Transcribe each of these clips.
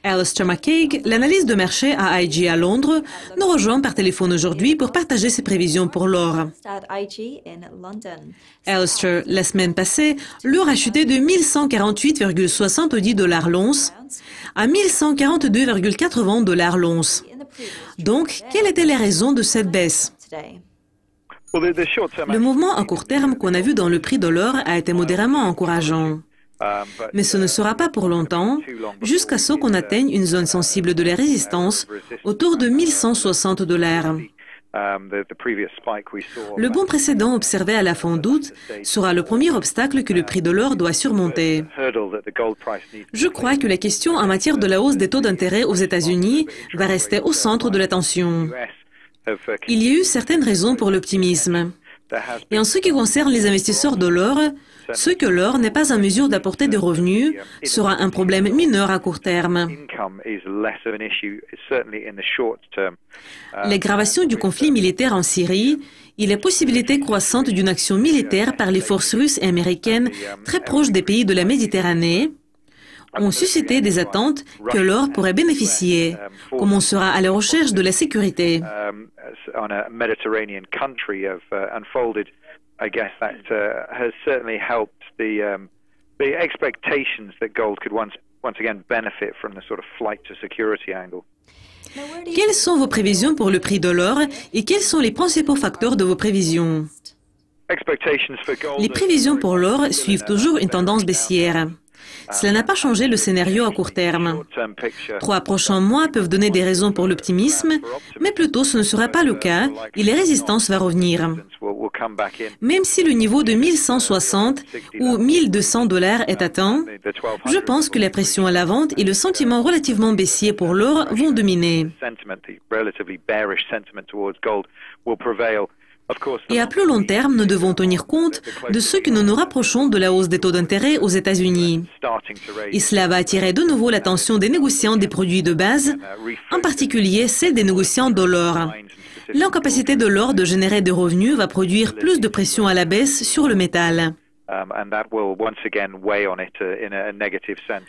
Alistair McCaig, l'analyste de marché à IG à Londres, nous rejoint par téléphone aujourd'hui pour partager ses prévisions pour l'or. Alistair, la semaine passée, l'or a chuté de 1148,70 $ l'once à 1142,80 $ l'once. Donc, quelles étaient les raisons de cette baisse? Le mouvement à court terme qu'on a vu dans le prix de l'or a été modérément encourageant. Mais ce ne sera pas pour longtemps, jusqu'à ce qu'on atteigne une zone sensible de la résistance autour de 1160 $. Le bond précédent observé à la fin d'août sera le premier obstacle que le prix de l'or doit surmonter. Je crois que la question en matière de la hausse des taux d'intérêt aux États-Unis va rester au centre de l'attention. Il y a eu certaines raisons pour l'optimisme. Et en ce qui concerne les investisseurs de l'or, ce que l'or n'est pas en mesure d'apporter des revenus sera un problème mineur à court terme. L'aggravation du conflit militaire en Syrie et la possibilité croissante d'une action militaire par les forces russes et américaines très proches des pays de la Méditerranée ont suscité des attentes que l'or pourrait bénéficier, comme on sera à la recherche de la sécurité. I guess that has certainly helped the expectations that gold could once again benefit from the sort of flight to security angle. Quelles sont vos prévisions pour le prix de l'or et quels sont les principaux facteurs de vos prévisions? Les prévisions pour l'or suivent toujours une tendance baissière. Cela n'a pas changé le scénario à court terme. 3 prochains mois peuvent donner des raisons pour l'optimisme, mais plutôt ce ne sera pas le cas et les résistances vont revenir. Même si le niveau de 1160 ou 1200 $ est atteint, je pense que la pression à la vente et le sentiment relativement baissier pour l'or vont dominer. Et à plus long terme, nous devons tenir compte de ce que nous nous rapprochons de la hausse des taux d'intérêt aux États-Unis. Et cela va attirer de nouveau l'attention des négociants des produits de base, en particulier celle des négociants de l'or. L'incapacité de l'or de générer des revenus va produire plus de pression à la baisse sur le métal.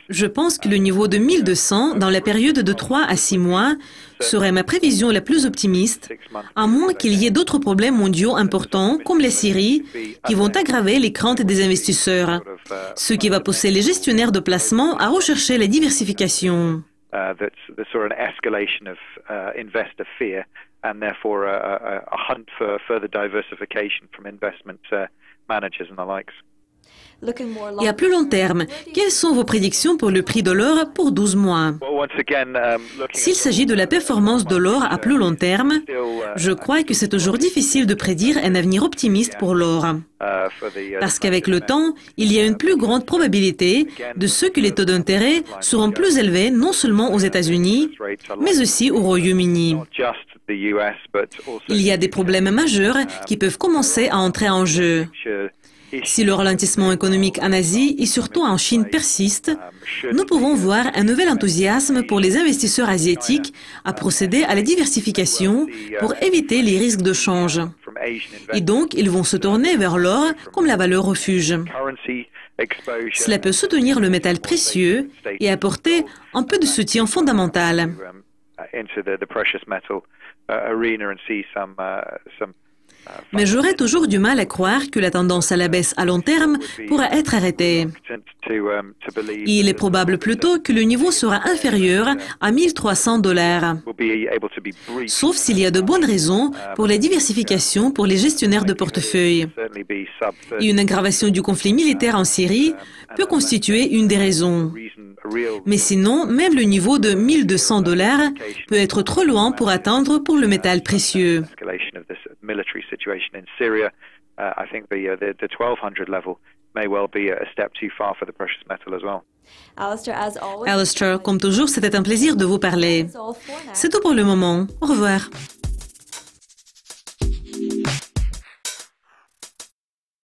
Je pense que le niveau de 1200 dans la période de 3 à 6 mois serait ma prévision la plus optimiste, à moins qu'il y ait d'autres problèmes mondiaux importants, comme la Syrie, qui vont aggraver les craintes des investisseurs, ce qui va pousser les gestionnaires de placement à rechercher la diversification. Et à plus long terme, quelles sont vos prédictions pour le prix de l'or pour 12 mois? S'il s'agit de la performance de l'or à plus long terme, je crois que c'est toujours difficile de prédire un avenir optimiste pour l'or. Parce qu'avec le temps, il y a une plus grande probabilité de ce que les taux d'intérêt seront plus élevés non seulement aux États-Unis, mais aussi au Royaume-Uni. Il y a des problèmes majeurs qui peuvent commencer à entrer en jeu. Si le ralentissement économique en Asie et surtout en Chine persiste, nous pouvons voir un nouvel enthousiasme pour les investisseurs asiatiques à procéder à la diversification pour éviter les risques de change. Et donc, ils vont se tourner vers l'or comme la valeur refuge. Cela peut soutenir le métal précieux et apporter un peu de soutien fondamental. Mais j'aurais toujours du mal à croire que la tendance à la baisse à long terme pourra être arrêtée. Il est probable plutôt que le niveau sera inférieur à 1300 $. Sauf s'il y a de bonnes raisons pour la diversification pour les gestionnaires de portefeuille. Et une aggravation du conflit militaire en Syrie peut constituer une des raisons. Mais sinon, même le niveau de 1200 $ peut être trop loin pour atteindre pour le métal précieux. Alistair, comme toujours, c'était un plaisir de vous parler. C'est tout pour le moment. Au revoir.